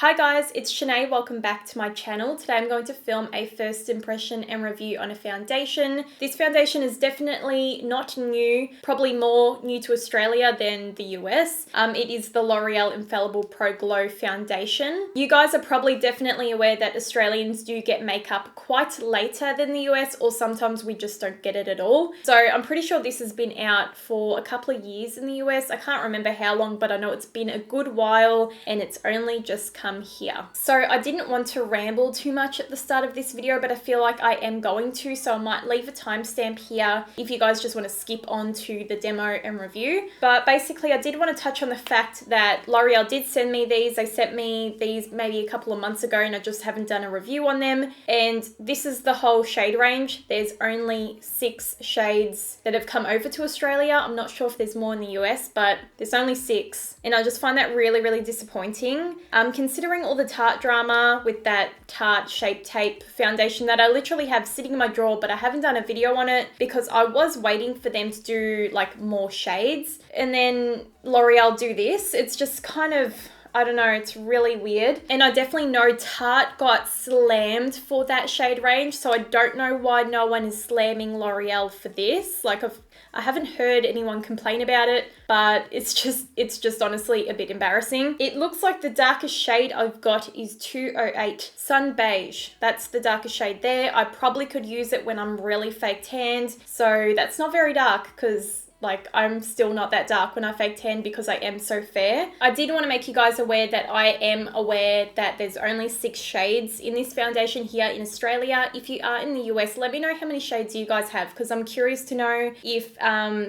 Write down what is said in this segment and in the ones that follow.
Hi guys, it's Senay. Welcome back to my channel. Today I'm going to film a first impression and review on a foundation. This foundation is definitely not new, probably more new to Australia than the US. It is the L'Oreal Infallible Pro Glow Foundation. You guys are probably definitely aware that Australians do get makeup quite later than the US, or sometimes we just don't get it at all. So I'm pretty sure this has been out for a couple of years in the US. I can't remember how long, but I know it's been a good while and it's only just come here. So I didn't want to ramble too much at the start of this video, but I feel like I am going to, so I might leave a timestamp here if you guys just want to skip on to the demo and review. But basically I did want to touch on the fact that L'Oreal did send me these. They sent me these maybe a couple of months ago and I just haven't done a review on them. And this is the whole shade range. There's only 6 shades that have come over to Australia. I'm not sure if there's more in the US, but there's only 6. And I just find that really, really disappointing. Considering all the Tarte drama with that Tarte Shape Tape foundation that I literally have sitting in my drawer, but I haven't done a video on it because I was waiting for them to do like more shades. And then L'Oreal do this. It's just kind of, I don't know, it's really weird. And I definitely know Tarte got slammed for that shade range, so I don't know why no one is slamming L'Oreal for this. Like I haven't heard anyone complain about it, but it's just honestly a bit embarrassing. It looks like the darkest shade I've got is 208 Sun Beige. That's the darkest shade there. I probably could use it when I'm really fake tanned, so that's not very dark because like I'm still not that dark when I fake tan because I am so fair. I did want to make you guys aware that I am aware that there's only 6 shades in this foundation here in Australia. If you are in the US, let me know how many shades you guys have because I'm curious to know if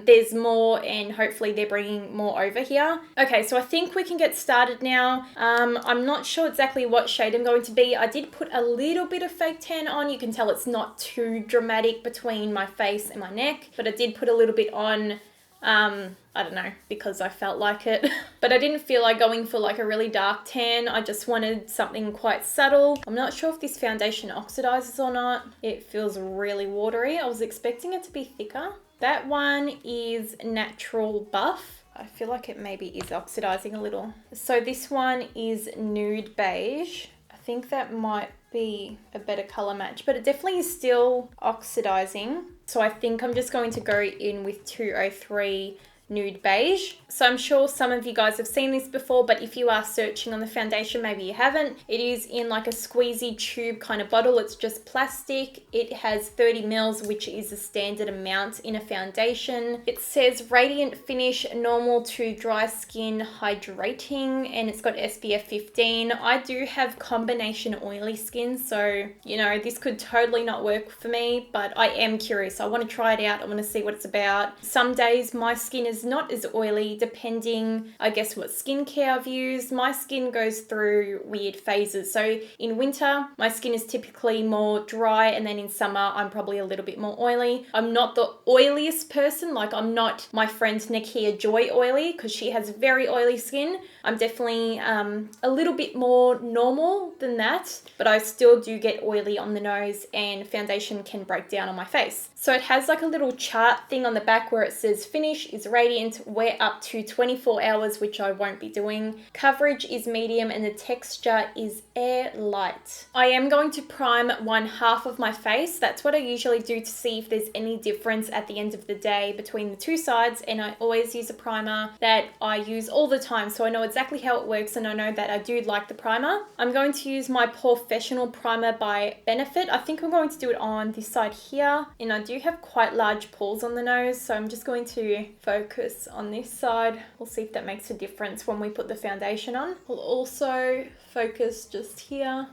there's more and hopefully they're bringing more over here. Okay, so I think we can get started now. I'm not sure exactly what shade I'm going to be. I did put a little bit of fake tan on. You can tell it's not too dramatic between my face and my neck, but I did put a little bit on. I don't know, because I felt like it. But I didn't feel like going for like a really dark tan. I just wanted something quite subtle. I'm not sure if this foundation oxidizes or not. It feels really watery. I was expecting it to be thicker. That one is Natural Buff. I feel like it maybe is oxidizing a little. So this one is Nude Beige. I think that might be a better color match, but it definitely is still oxidizing. So I think I'm just going to go in with 203 Nude Beige. So I'm sure some of you guys have seen this before, but if you are searching on the foundation, maybe you haven't. It is in like a squeezy tube kind of bottle. It's just plastic. It has 30 mils, which is a standard amount in a foundation. It says radiant finish, normal to dry skin, hydrating, and it's got SPF 15. I do have combination oily skin, so you know, this could totally not work for me, but I am curious. I want to try it out. I want to see what it's about. Some days my skin is not as oily, depending, I guess, what skincare I've used. My skin goes through weird phases. So in winter, my skin is typically more dry, and then in summer, I'm probably a little bit more oily. I'm not the oiliest person. Like I'm not my friend Nakia Joy oily because she has very oily skin. I'm definitely a little bit more normal than that, but I still do get oily on the nose and foundation can break down on my face. So it has like a little chart thing on the back where it says finish is radiant, wear up to 24 hours, which I won't be doing. Coverage is medium and the texture is air light. I am going to prime one half of my face. That's what I usually do to see if there's any difference at the end of the day between the 2 sides, and I always use a primer that I use all the time, so I know exactly how it works and I know that I do like the primer. I'm going to use my Professional Primer by Benefit. I think I'm going to do it on this side here, and I do have quite large pores on the nose, so I'm just going to focus on this side. We'll see if that makes a difference when we put the foundation on. We'll also focus just here.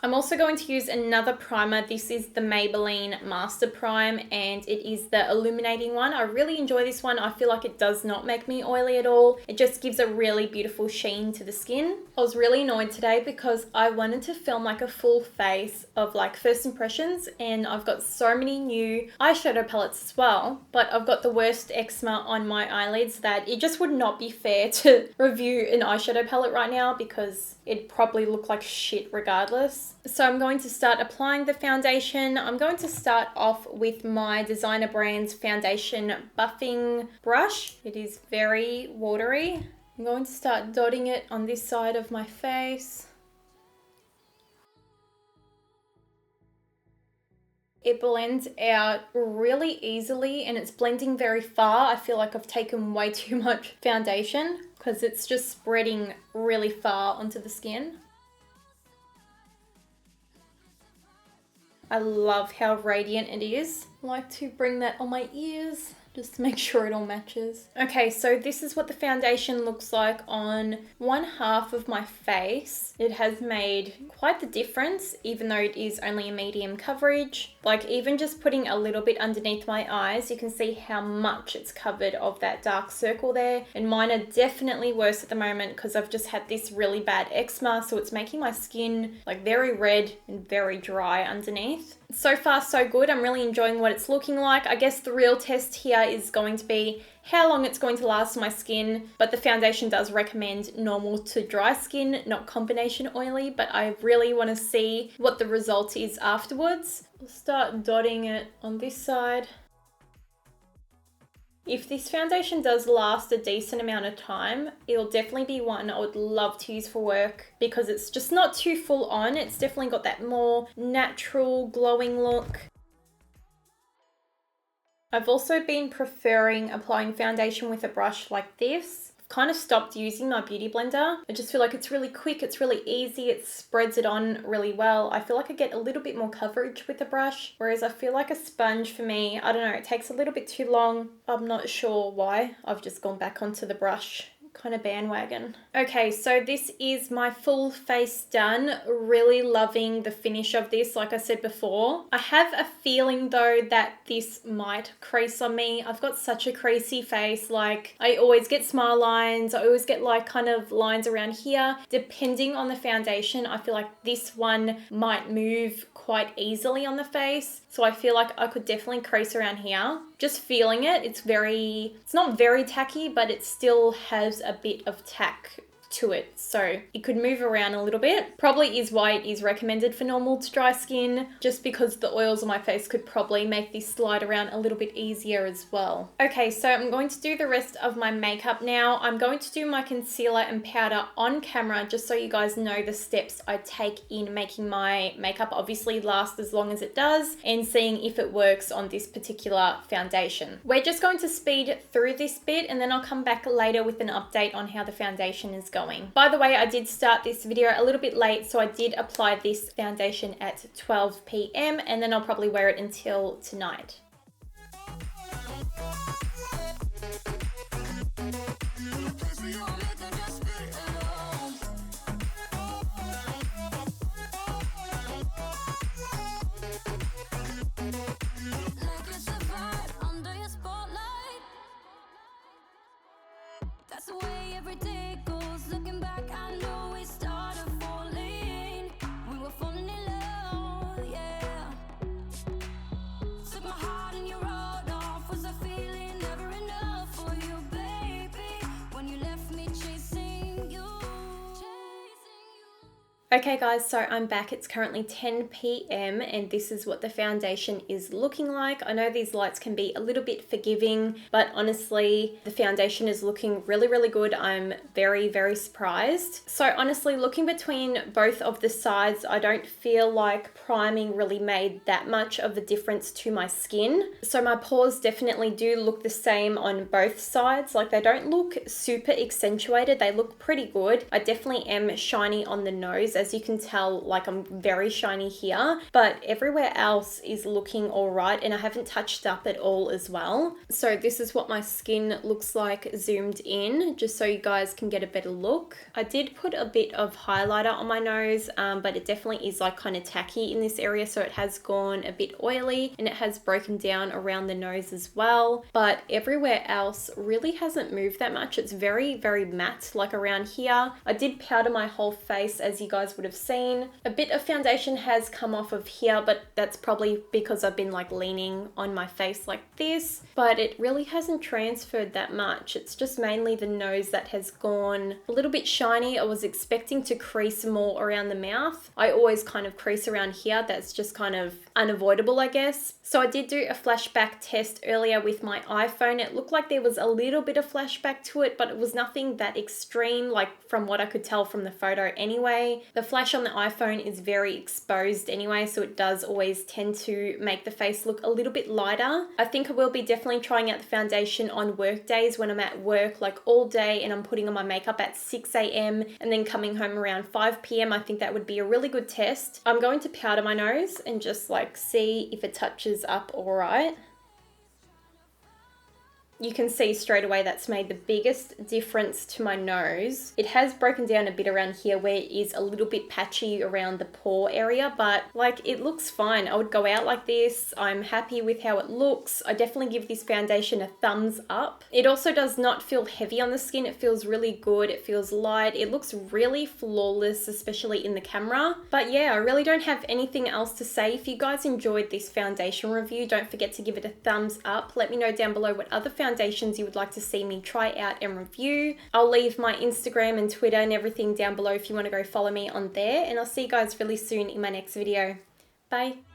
I'm also going to use another primer. This is the Maybelline Master Prime and it is the illuminating one. I really enjoy this one. I feel like it does not make me oily at all. It just gives a really beautiful sheen to the skin. I was really annoyed today because I wanted to film like a full face of like first impressions, and I've got so many new eyeshadow palettes as well, but I've got the worst eczema on my eyelids that it just would not be fair to review an eyeshadow palette right now because it'd probably look like shit regardless. So I'm going to start applying the foundation. I'm going to start off with my Designer Brands foundation buffing brush. It is very watery. I'm going to start dotting it on this side of my face. It blends out really easily and it's blending very far. I feel like I've taken way too much foundation because it's just spreading really far onto the skin. I love how radiant it is. I like to bring that on my ears just to make sure it all matches. Okay, so this is what the foundation looks like on one half of my face. It has made quite the difference, even though it is only a medium coverage. Like even just putting a little bit underneath my eyes, you can see how much it's covered of that dark circle there. And mine are definitely worse at the moment because I've just had this really bad eczema, so it's making my skin like very red and very dry underneath. So far so good. I'm really enjoying what it's looking like. I guess the real test here is going to be how long it's going to last on my skin, but the foundation does recommend normal to dry skin, not combination oily, but I really want to see what the result is afterwards. I'll start dotting it on this side. If this foundation does last a decent amount of time, it'll definitely be one I would love to use for work because it's just not too full on. It's definitely got that more natural glowing look. I've also been preferring applying foundation with a brush like this. I've kind of stopped using my beauty blender. I just feel like it's really quick, it's really easy, it spreads it on really well. I feel like I get a little bit more coverage with the brush, whereas I feel like a sponge for me, I don't know, it takes a little bit too long. I'm not sure why. I've just gone back onto the brush kind of bandwagon. Okay, so this is my full face done. Really loving the finish of this, like I said before. I have a feeling though that this might crease on me. I've got such a creasy face. Like I always get smile lines. I always get like kind of lines around here. Depending on the foundation, I feel like this one might move quite easily on the face. So I feel like I could definitely crease around here. Just feeling it, it's not very tacky, but it still has a bit of tack to it, so it could move around a little bit. Probably is why it is recommended for normal to dry skin, just because the oils on my face could probably make this slide around a little bit easier as well. Okay, so I'm going to do the rest of my makeup now. I'm going to do my concealer and powder on camera just so you guys know the steps I take in making my makeup obviously last as long as it does and seeing if it works on this particular foundation. We're just going to speed through this bit and then I'll come back later with an update on how the foundation is going. By the way, I did start this video a little bit late, so I did apply this foundation at 12 p.m. and then I'll probably wear it until tonight. That's the way every day goes. Looking back, I know we started falling. We were falling in love, yeah. Took my heart and you wrote off. Was I feeling never enough for you, baby? When you left me chasing you. Okay guys, so I'm back. It's currently 10 p.m. and this is what the foundation is looking like. I know these lights can be a little bit forgiving, but honestly, the foundation is looking really, really good. I'm very, very surprised. So honestly, looking between both of the sides, I don't feel like priming really made that much of a difference to my skin. So my pores definitely do look the same on both sides. Like they don't look super accentuated. They look pretty good. I definitely am shiny on the nose. As you can tell, like I'm very shiny here, but everywhere else is looking all right and I haven't touched up at all as well. So this is what my skin looks like zoomed in, just so you guys can get a better look. I did put a bit of highlighter on my nose, but it definitely is like kind of tacky in this area, so it has gone a bit oily and it has broken down around the nose as well, but everywhere else really hasn't moved that much. It's very, very matte, like around here. I did powder my whole face, as you guys guys would have seen. A bit of foundation has come off of here, but that's probably because I've been like leaning on my face like this, but it really hasn't transferred that much. It's just mainly the nose that has gone a little bit shiny. I was expecting to crease more around the mouth. I always kind of crease around here. That's just kind of unavoidable, I guess. So I did do a flashback test earlier with my iPhone. It looked like there was a little bit of flashback to it, but it was nothing that extreme, like from what I could tell from the photo anyway. The flash on the iPhone is very exposed anyway, so it does always tend to make the face look a little bit lighter. I think I will be definitely trying out the foundation on work days when I'm at work like all day and I'm putting on my makeup at 6 a.m. and then coming home around 5 p.m. I think that would be a really good test. I'm going to powder my nose and just like see if it touches up all right. You can see straight away that's made the biggest difference to my nose. It has broken down a bit around here where it is a little bit patchy around the pore area, but like it looks fine. I would go out like this. I'm happy with how it looks. I definitely give this foundation a thumbs up. It also does not feel heavy on the skin. It feels really good. It feels light. It looks really flawless, especially in the camera. But yeah, I really don't have anything else to say. If you guys enjoyed this foundation review, don't forget to give it a thumbs up. Let me know down below what other foundations you would like to see me try out and review. I'll leave my Instagram and Twitter and everything down below if you want to go follow me on there, and I'll see you guys really soon in my next video. Bye.